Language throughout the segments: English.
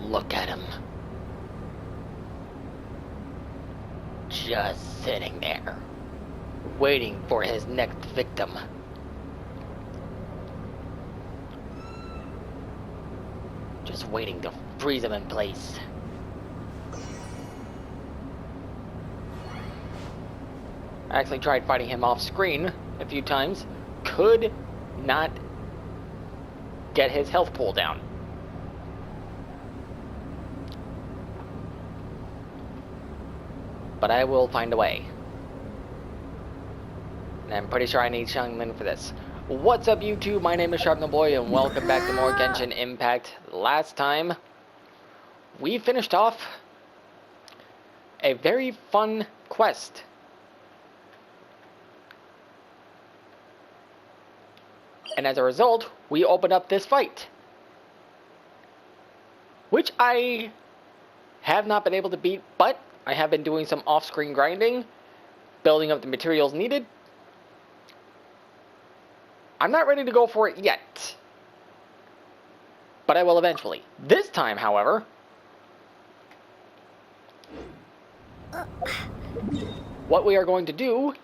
Look at him. Just sitting there, waiting for his next victim. Just waiting to freeze him in place. I actually tried fighting him off screen a few times. Could not get his health pool down. But I will find a way. And I'm pretty sure I need Shangmin for this. What's up, YouTube? My name is SharpNoBoy, and welcome back to more Genshin Impact. Last time, we finished off a very fun quest. And as a result, we opened up this fight. Which I have not been able to beat, but I have been doing some off-screen grinding, building up the materials needed. I'm not ready to go for it yet, but I will eventually. This time, however, what we are going to do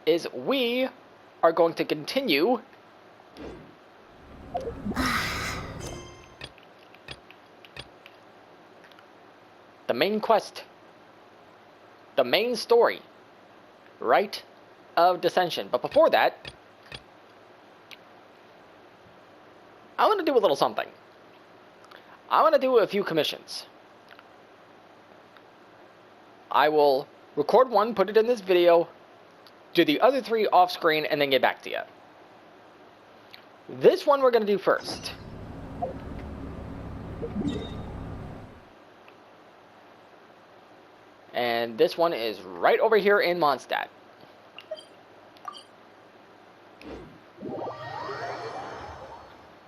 is we are going to continue the main quest, the main story, Rite of Dissension. But before that, I want to do a little something. I want to do a few commissions. I will record one, put it in this video, do the other three off screen, and then get back to you. This one we're going to do first. And this one is right over here in Mondstadt.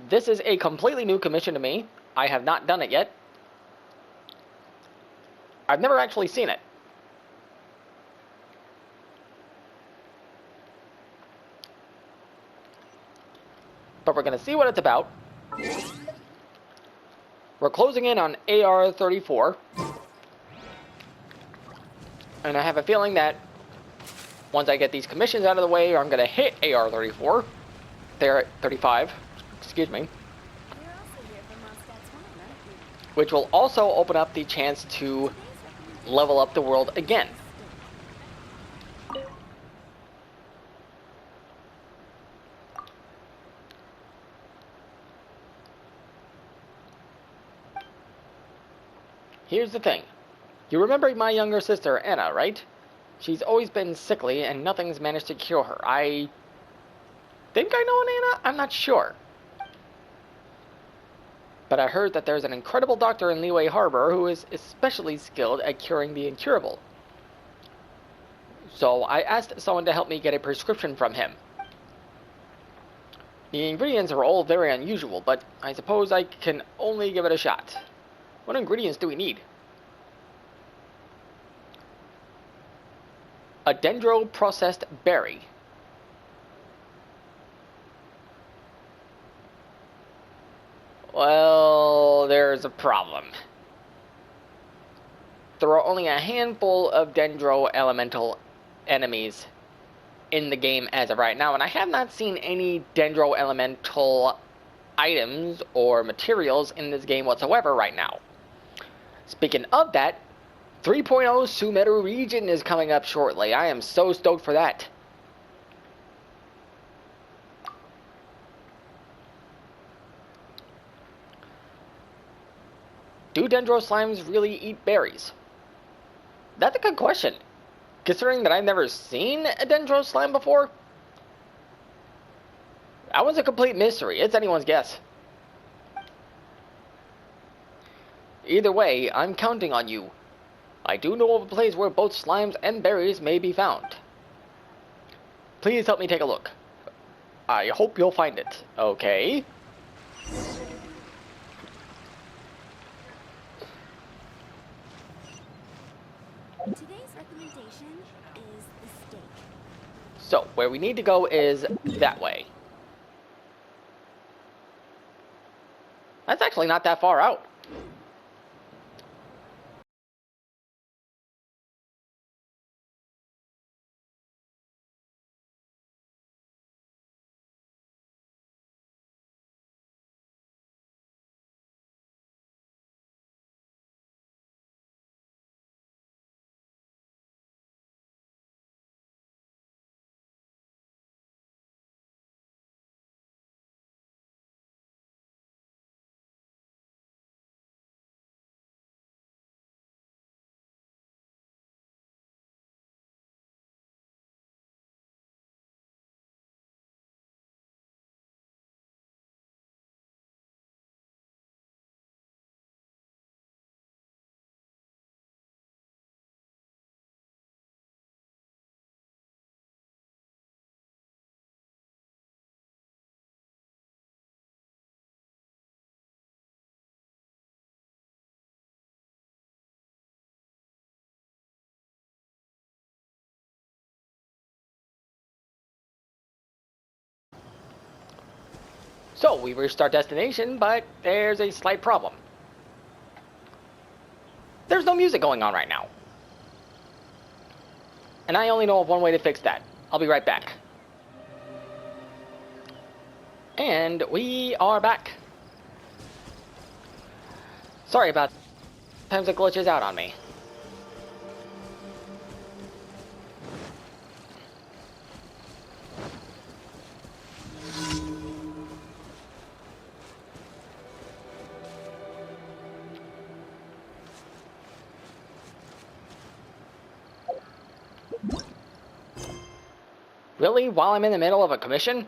This is a completely new commission to me. I have not done it yet. I've never actually seen it. But we're going to see what it's about. We're closing in on AR-34. And I have a feeling that once I get these commissions out of the way, I'm going to hit AR-34. They're at 35. Excuse me. Which will also open up the chance to level up the world again. Here's the thing. You remember my younger sister, Anna, right? She's always been sickly and nothing's managed to cure her. I think I know an Anna? I'm not sure. But I heard that there's an incredible doctor in Liyue Harbor who is especially skilled at curing the incurable. So I asked someone to help me get a prescription from him. The ingredients are all very unusual, but I suppose I can only give it a shot. What ingredients do we need? A dendro-processed berry. Well, there's a problem. There are only a handful of dendro elemental enemies in the game as of right now, and I have not seen any dendro elemental items or materials in this game whatsoever right now. Speaking of that, 3.0 Sumeru region is coming up shortly. I am so stoked for that. Do dendro slimes really eat berries? That's a good question. Considering that I've never seen a dendro slime before. That was a complete mystery. It's anyone's guess. Either way, I'm counting on you. I do know of a place where both slimes and berries may be found. Please help me take a look. I hope you'll find it. Okay. Today's recommendation is the steak. So, where we need to go is that way. That's actually not that far out. So, we reached our destination, but there's a slight problem. There's no music going on right now. And I only know of one way to fix that. I'll be right back. And we are back. Sorry about that. Sometimes it glitches out on me. Really? While I'm in the middle of a commission?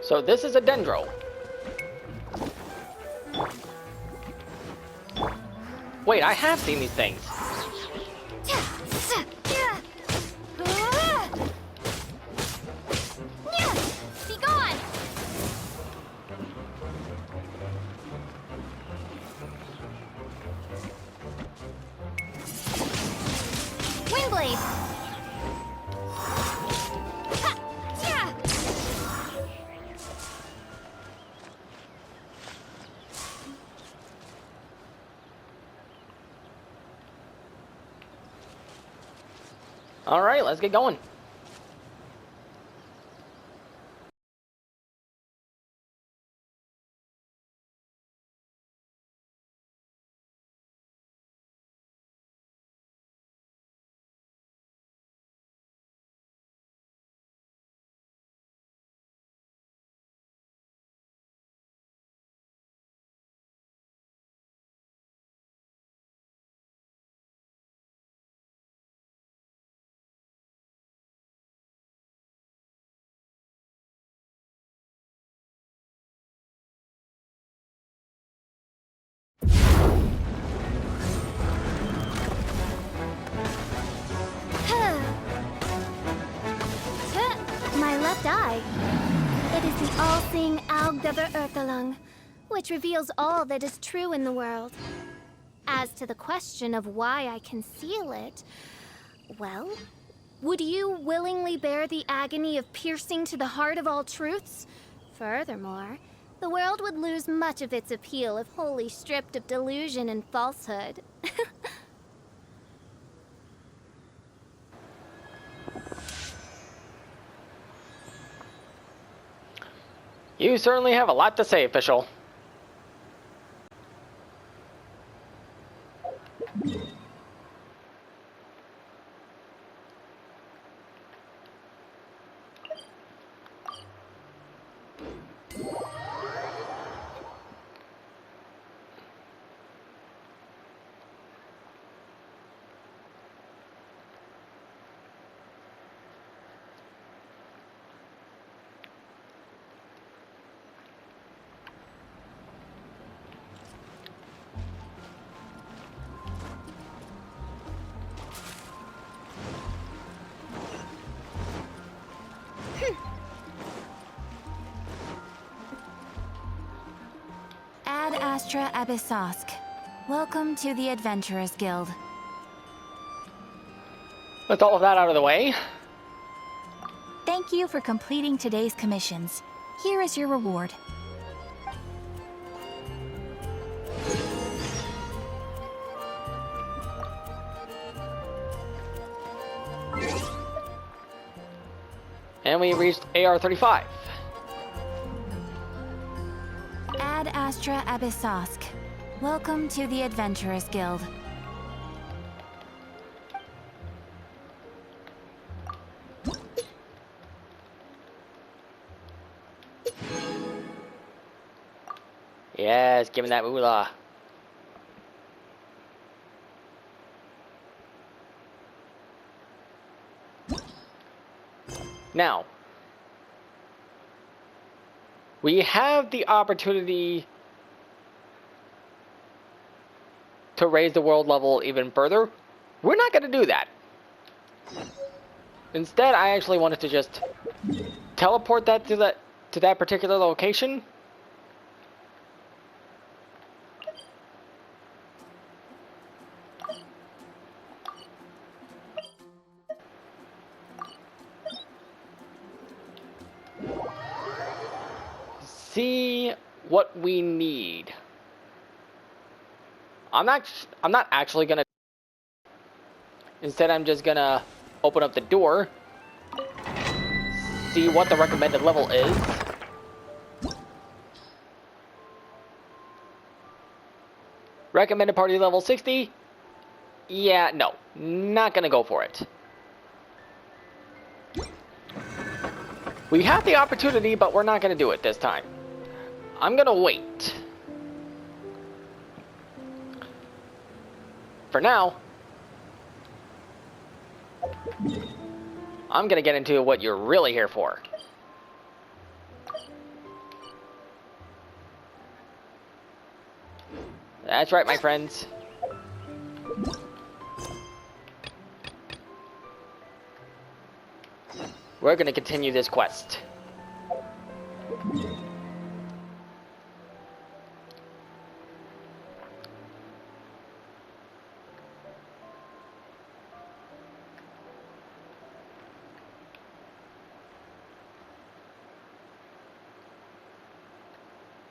So this is a dendro. Wait, I have seen these things. Be gone! Windblade! Ha! Yeah! Alright, let's get going. My left eye. It is the all-seeing Augdever Earthelung, which reveals all that is true in the world. As to the question of why I conceal it, well, would you willingly bear the agony of piercing to the heart of all truths? Furthermore, the world would lose much of its appeal if wholly stripped of delusion and falsehood. You certainly have a lot to say, official. Ad Astra Abyssosk. Welcome to the Adventurers Guild. With all of that out of the way, Thank you for completing today's commissions. Here is your reward. and we reached AR-35. Ad Astra Abyssosk. Welcome to the Adventurers Guild. Yes, give me that moolah. Now, we have the opportunity to raise the world level even further, we're not going to do that. Instead, I actually wanted to just teleport that to that particular location. See what we need. I'm not actually gonna. Instead, I'm just gonna open up the door, see what the recommended level is. Recommended party level 60. Yeah, no, not gonna go for it. We have the opportunity, but we're not gonna do it this time. I'm gonna wait. For now, I'm gonna get into what you're really here for. That's right, my friends. We're gonna continue this quest.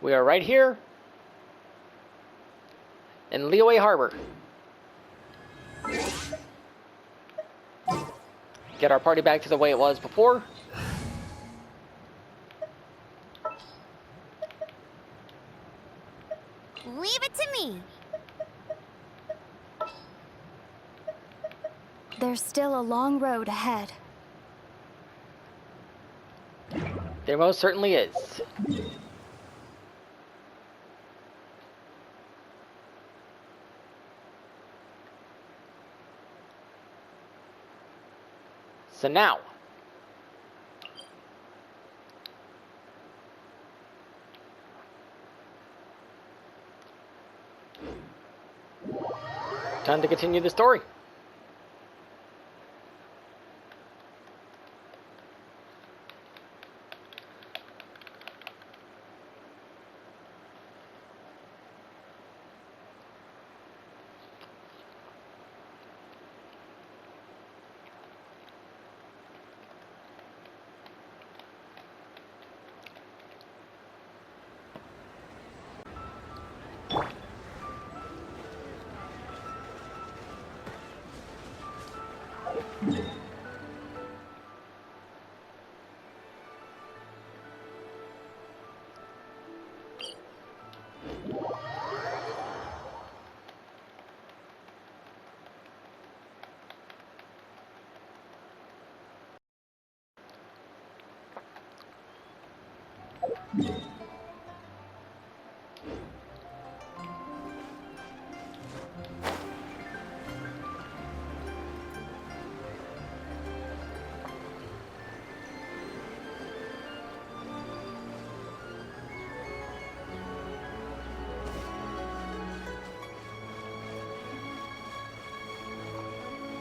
We are right here in Liyue Harbor. Get our party back to the way it was before. Leave it to me. There's still a long road ahead. There most certainly is. So now, time to continue the story.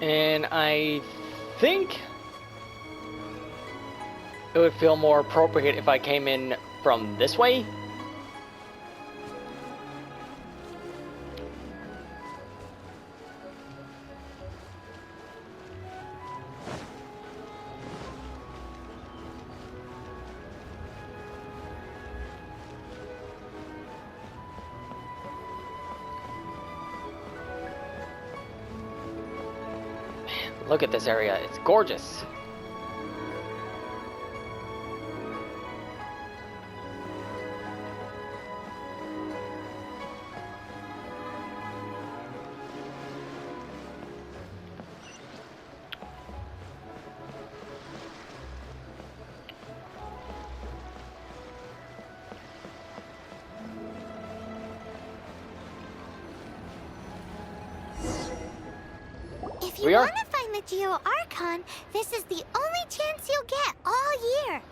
And I think it would feel more appropriate if I came in from this way. Look at this area, it's gorgeous. If you We are- want to find the Geo Archon, this is the only chance you'll get all year.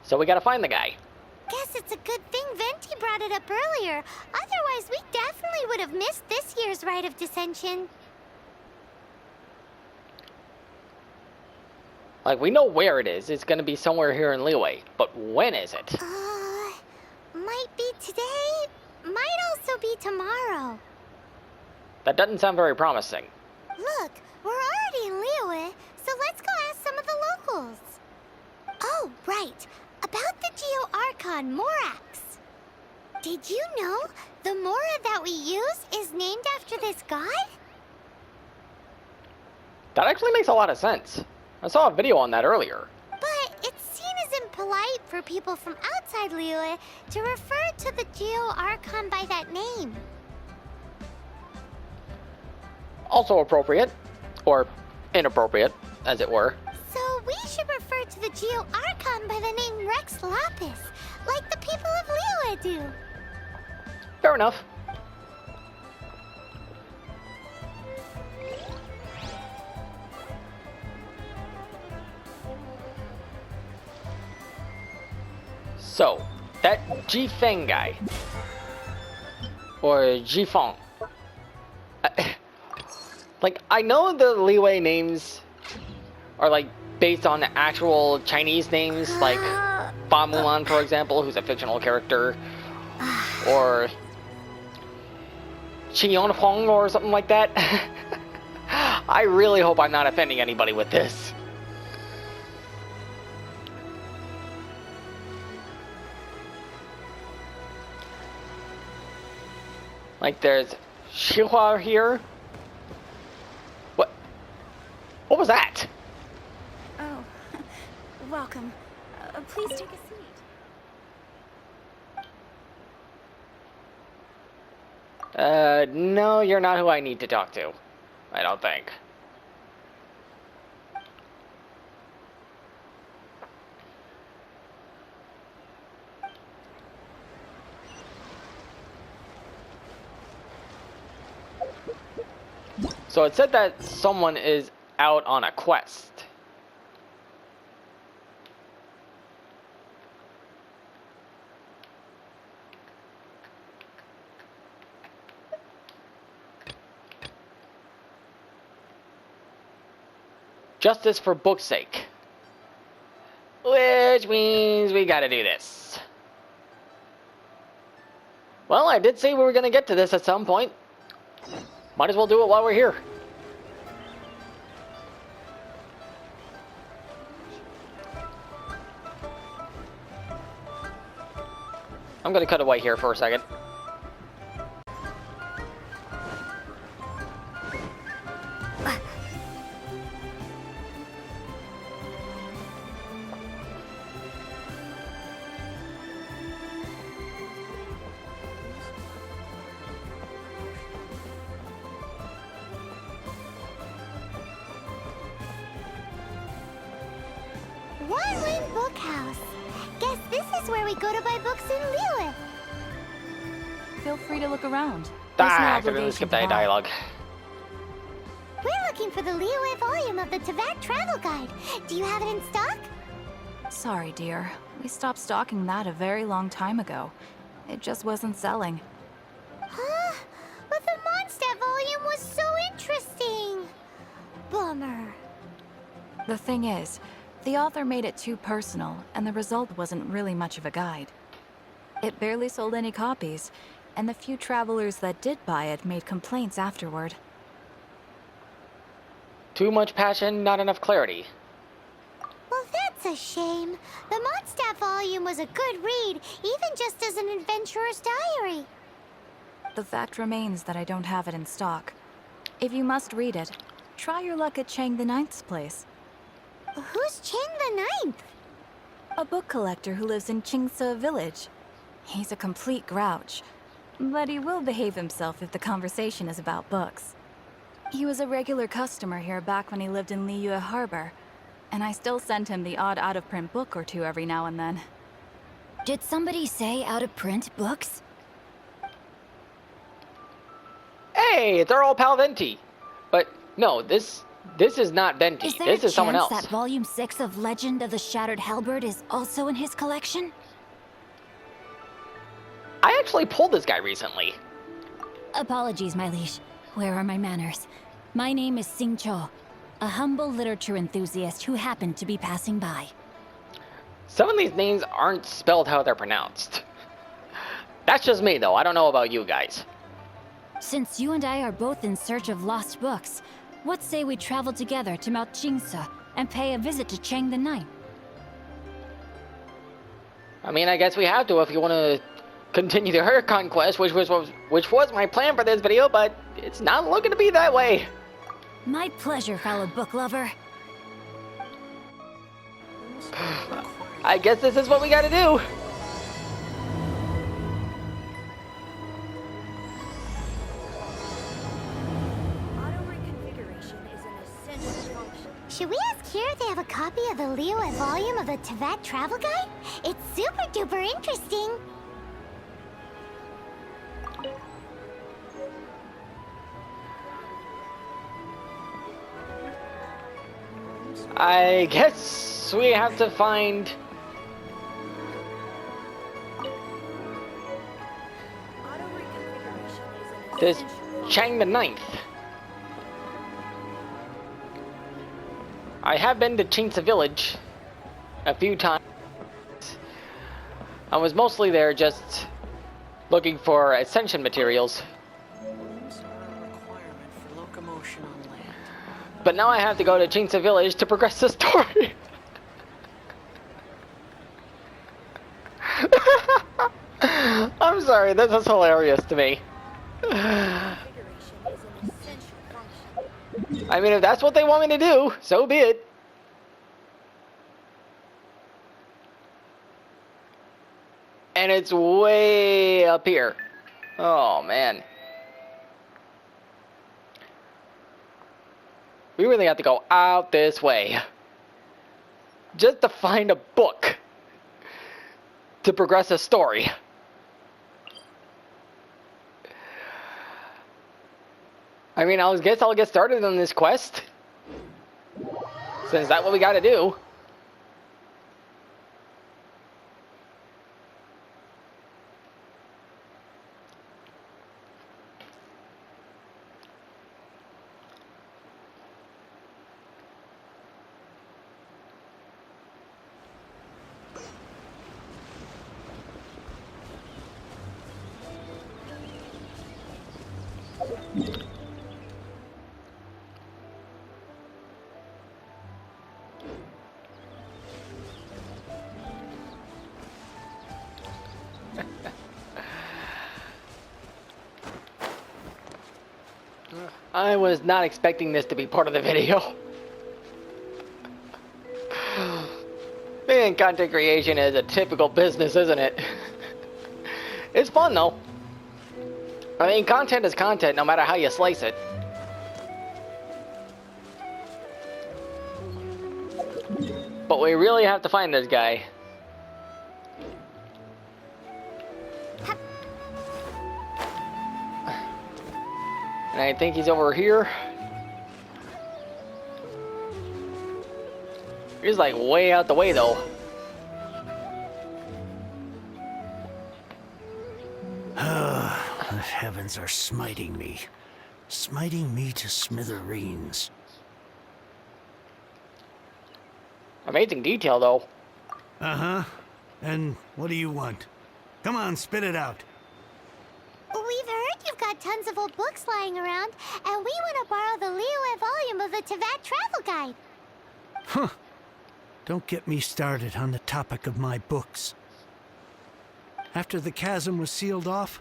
So we gotta find the guy. Guess it's a good thing Venti brought it up earlier. Otherwise, we definitely would have missed this year's Rite of Dissension. Like, we know where it is. It's gonna be somewhere here in Liyue. But when is it? Might be today. Might also be tomorrow. That doesn't sound very promising. Look, we're already in Liyue, so let's go ask some of the locals. Oh, right. About the Geo-Archon Morax. Did you know the Mora that we use is named after this god? That actually makes a lot of sense. I saw a video on that earlier. But it's seen as impolite for people from outside Liyue to refer to the Geo-Archon by that name. Also appropriate. Or inappropriate, as it were. So we should refer to the Geo-Archon by the name Rex Lapis, like the people of Liyue do. Fair enough. So, that Jifeng guy, or Jifeng, like, I know the Liyue names are, like, based on actual Chinese names, like Fa Mulan, for example, who's a fictional character, or Qiyonhuang or something like that. I really hope I'm not offending anybody with this. Like, there's Xihua here. What was that? Oh, welcome. Please take a seat. No, you're not who I need to talk to. I don't think. So it said that someone is out on a quest. Justice for book's sake. Which means we gotta do this. Well, I did say we were gonna get to this at some point. Might as well do it while we're here. I'm gonna cut away here for a second. One Wing Bookhouse. Guess this is where we go to buy books in Liyue. Feel free to look around. There's no I accidentally obligation skipped to that buy. dialogue. We're looking for the Liyue volume of the Teyvat Travel Guide. Do you have it in stock? Sorry, dear. We stopped stocking that a very long time ago. It just wasn't selling. Huh? But the Mondstadt volume was so interesting. Bummer. The thing is, the author made it too personal, and the result wasn't really much of a guide. It barely sold any copies, and the few travelers that did buy it made complaints afterward. Too much passion, not enough clarity. Well, that's a shame. The Mondstadt volume was a good read, even just as an adventurer's diary. The fact remains that I don't have it in stock. If you must read it, try your luck at Chang the Ninth's place. Who's Chang the Ninth? A book collector who lives in Qingce village. He's a complete grouch, but he will behave himself if the conversation is about books. He was a regular customer here back when he lived in Liyue Harbor, and I still send him the odd out-of-print book or two every now and then. Did somebody say out-of-print books? Hey, it's our old pal Venti. But no, this is not Venti. Is there This a is someone chance else. that Volume 6 of Legend of the Shattered Halberd is also in his collection? actually pulled this guy recently. Apologies, my liege. Where are my manners? My name is Sing Cho, a humble literature enthusiast who happened to be passing by. Some of these names aren't spelled how they're pronounced. That's just me, though. I don't know about you guys. Since you and I are both in search of lost books, what say we travel together to Mount Jingse and pay a visit to Chang the Ninth? I mean, I guess we have to if you want to continue the her conquest, which was my plan for this video, but it's not looking to be that way. My pleasure, fellow book lover. I guess this is what we gotta do. Should we ask here if they have a copy of the Liyue volume of the Teyvat Travel Guide? It's super duper interesting. I guess we have to find... this Chang the Ninth. I have been to Jingse Village a few times. I was mostly there just looking for ascension materials. But now I have to go to Jingse Village to progress the story. I'm sorry, this is hilarious to me. I mean, if that's what they want me to do, so be it. And it's way up here. Oh, man. We really have to go out this way. Just to find a book. To progress a story. I mean, I guess I'll get started on this quest. Since that's what we gotta do. I was not expecting this to be part of the video. Man, content creation is a typical business, isn't it? It's fun though. I mean, content is content no matter how you slice it. But we really have to find this guy. And I think he's over here. He's like way out the way though. The heavens are smiting me. Smiting me to smithereens. Amazing detail though. Uh-huh. And what do you want? Come on, spit it out. We've heard you've got tons of old books lying around, and we want to borrow the Liyue volume of the Teyvat Travel Guide. Huh. Don't get me started on the topic of my books. After the chasm was sealed off,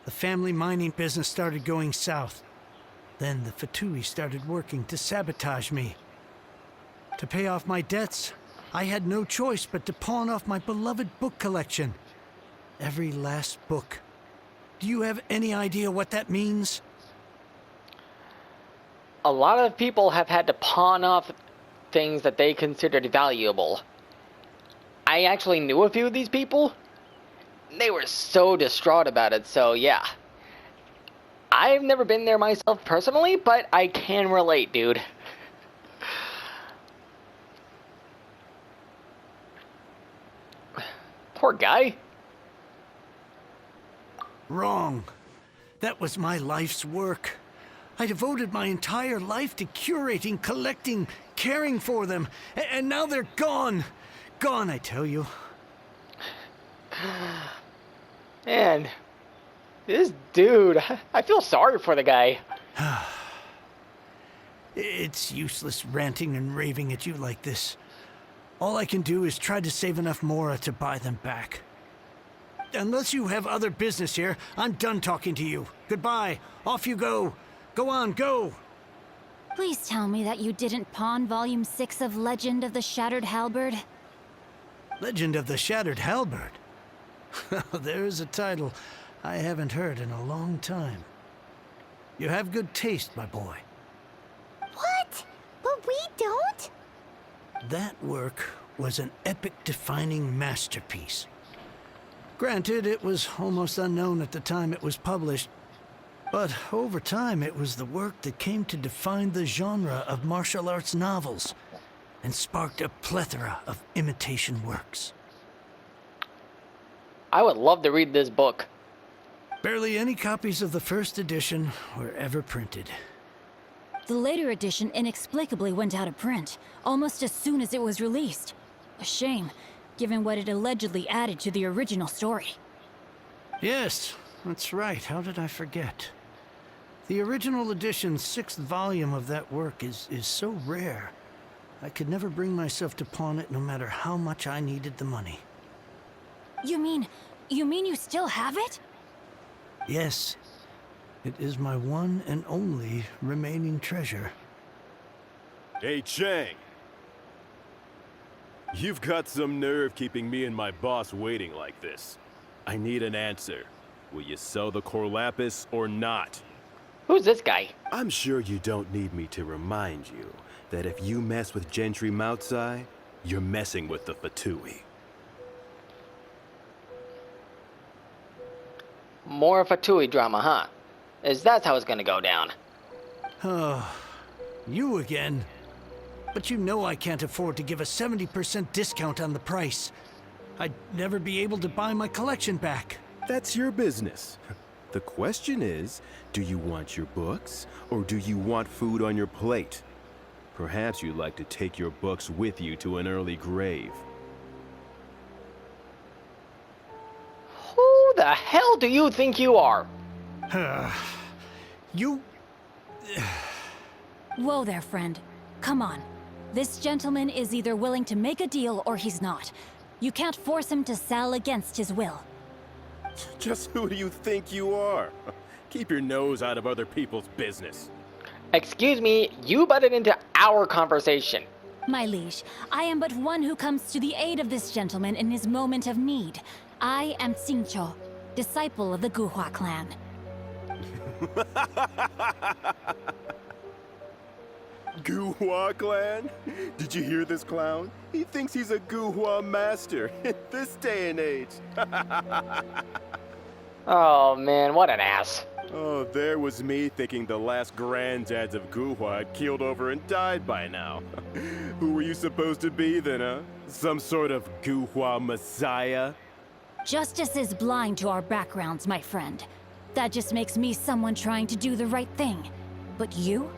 the family mining business started going south. Then the Fatui started working to sabotage me. To pay off my debts, I had no choice but to pawn off my beloved book collection. Every last book. Do you have any idea what that means? A lot of people have had to pawn off things that they considered valuable. I actually knew a few of these people. They were so distraught about it, so yeah. I've never been there myself personally, but I can relate, dude. Poor guy. Wrong. That was my life's work. I devoted my entire life to curating, collecting, caring for them. And now they're gone. Gone, I tell you. Man, this dude, I feel sorry for the guy. It's useless ranting and raving at you like this. All I can do is try to save enough Mora to buy them back. Unless you have other business here, I'm done talking to you. Goodbye. Off you go. Go on, go. Please tell me that you didn't pawn Volume 6 of Legend of the Shattered Halberd. Legend of the Shattered Halberd. There's a title I haven't heard in a long time. You have good taste, my boy. What? But we don't? That work was an epic-defining masterpiece. Granted, it was almost unknown at the time it was published, but over time it was the work that came to define the genre of martial arts novels and sparked a plethora of imitation works. I would love to read this book. Barely any copies of the first edition were ever printed. The later edition inexplicably went out of print, almost as soon as it was released. A shame, given what it allegedly added to the original story. Yes, that's right. How did I forget? The original edition's 6th volume of that work is so rare. I could never bring myself to pawn it no matter how much I needed the money. You mean you still have it? Yes. It is my one and only remaining treasure. Hey, Chang. You've got some nerve keeping me and my boss waiting like this. I need an answer. Will you sell the Corlapis or not? Who's this guy? I'm sure you don't need me to remind you that if you mess with Gentry Moutsai, you're messing with the Fatui. More Fatui drama, huh? Is that how it's gonna go down? Oh, you again. But you know I can't afford to give a 70% discount on the price. I'd never be able to buy my collection back. That's your business. The question is, do you want your books, or do you want food on your plate? Perhaps you'd like to take your books with you to an early grave. Who the hell do you think you are? You... Whoa there, friend. Come on. This gentleman is either willing to make a deal or he's not. You can't force him to sell against his will. Just who do you think you are? Keep your nose out of other people's business. Excuse me, you butted into our conversation. My liege, I am but one who comes to the aid of this gentleman in his moment of need. I am Xingqiu, disciple of the Guhua clan. Guhua clan? Did you hear this clown? He thinks he's a Guhua master in this day and age. Oh man, what an ass. Oh, there was me thinking the last granddads of Guhua had keeled over and died by now. Who were you supposed to be then, huh? Some sort of Guhua messiah? Justice is blind to our backgrounds, my friend. That just makes me someone trying to do the right thing. But you?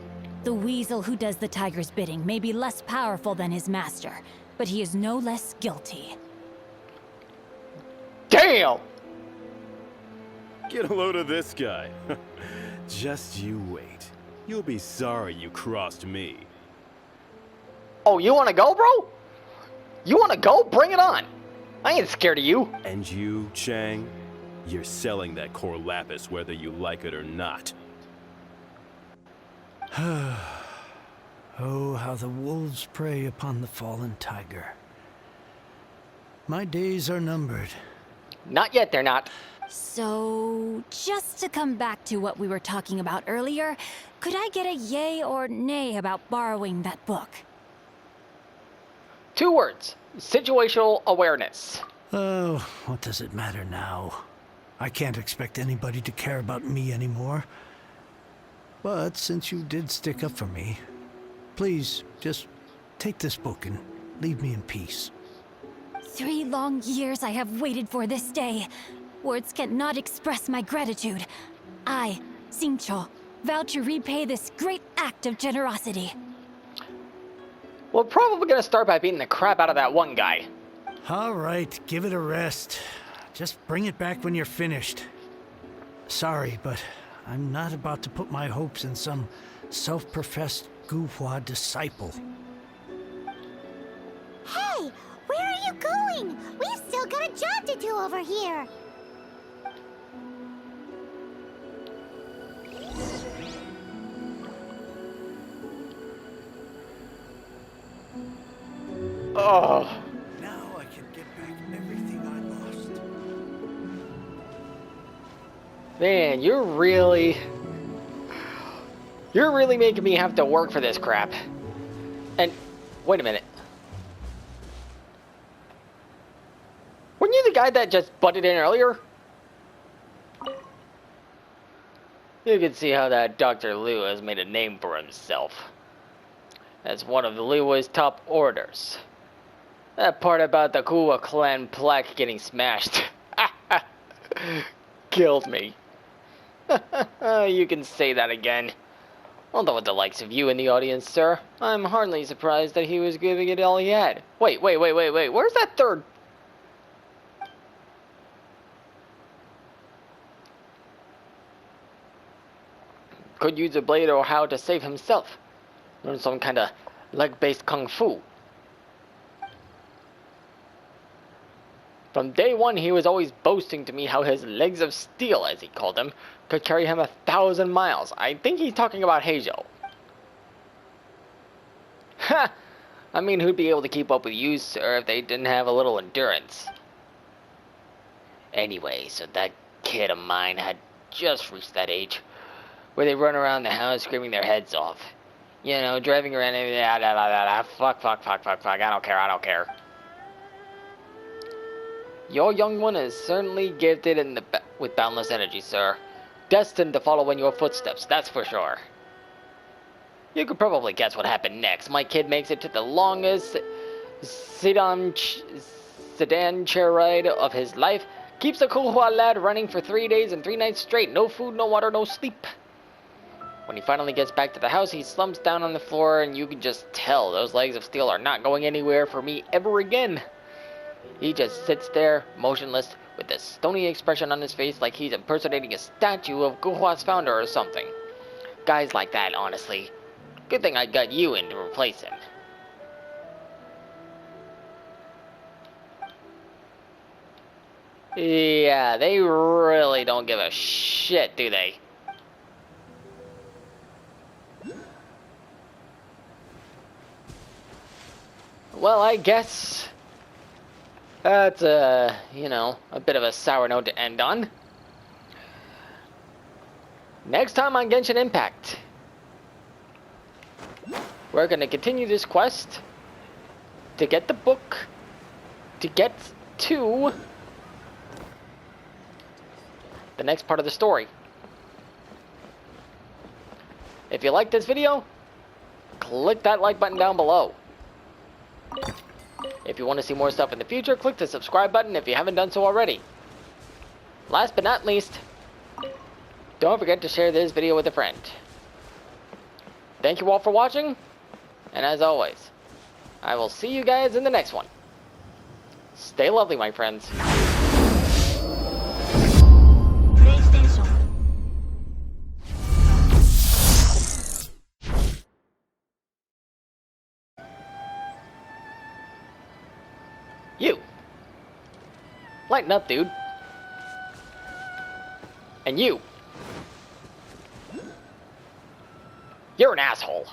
The weasel who does the tiger's bidding may be less powerful than his master, but he is no less guilty. Damn! Get a load of this guy. Just you wait. You'll be sorry you crossed me. Oh, you wanna go, bro? You wanna go? Bring it on! I ain't scared of you. And you, Chang, you're selling that Corlapis whether you like it or not. Oh, how the wolves prey upon the fallen tiger. My days are numbered. Not yet, they're not. So, just to come back to what we were talking about earlier, could I get a yay or nay about borrowing that book? 2 words. Situational awareness. Oh, what does it matter now? I can't expect anybody to care about me anymore. But since you did stick up for me, please, just take this book and leave me in peace. 3 long years I have waited for this day. Words cannot express my gratitude. I, Xingqiu, vow to repay this great act of generosity. We're probably gonna start by beating the crap out of that one guy. All right, give it a rest. Just bring it back when you're finished. Sorry, but I'm not about to put my hopes in some self-professed Guhua disciple. Hey, where are you going? We've still got a job to do over here. Oh. Now I can get back everything I lost. Man, you're really making me have to work for this crap. And wait a minute. Weren't you the guy that just butted in earlier? You can see how that Dr. Liu has made a name for himself. As one of the Liyue's top orders. That part about the Kuwa clan plaque getting smashed killed me. You can say that again. Although with the likes of you in the audience, sir, I'm hardly surprised that he was giving it all he had. Wait. Where's that third? Could use a blade or how to save himself. Learn some kind of leg-based kung fu. From day one, he was always boasting to me how his legs of steel, as he called them, could carry him 1,000 miles. I think he's talking about Heijo. Ha! I mean, who'd be able to keep up with you, sir, if they didn't have a little endurance? Anyway, so that kid of mine had just reached that age where they run around the house screaming their heads off. You know, driving around and fuck, I don't care. Your young one is certainly gifted with boundless energy, sir. Destined to follow in your footsteps, that's for sure. You could probably guess what happened next. My kid makes it to the longest sedan chair ride of his life. Keeps the Kuhua lad running for 3 days and 3 nights straight. No food, no water, no sleep. When he finally gets back to the house, he slumps down on the floor, and you can just tell those legs of steel are not going anywhere for me ever again. He just sits there, motionless, with a stony expression on his face like he's impersonating a statue of Guhua's founder or something. Guys like that, honestly. Good thing I got you in to replace him. Yeah, they really don't give a shit, do they? Well, I guess that's you know, a bit of a sour note to end on. Next time on Genshin Impact, we're going to continue this quest to get the book, to get to the next part of the story. If you like this video, click that like button down below. If you want to see more stuff in the future, click the subscribe button if you haven't done so already. Last but not least, don't forget to share this video with a friend. Thank you all for watching, and as always, I will see you guys in the next one. Stay lovely, my friends. You. Lighten up, dude. And you. You're an asshole.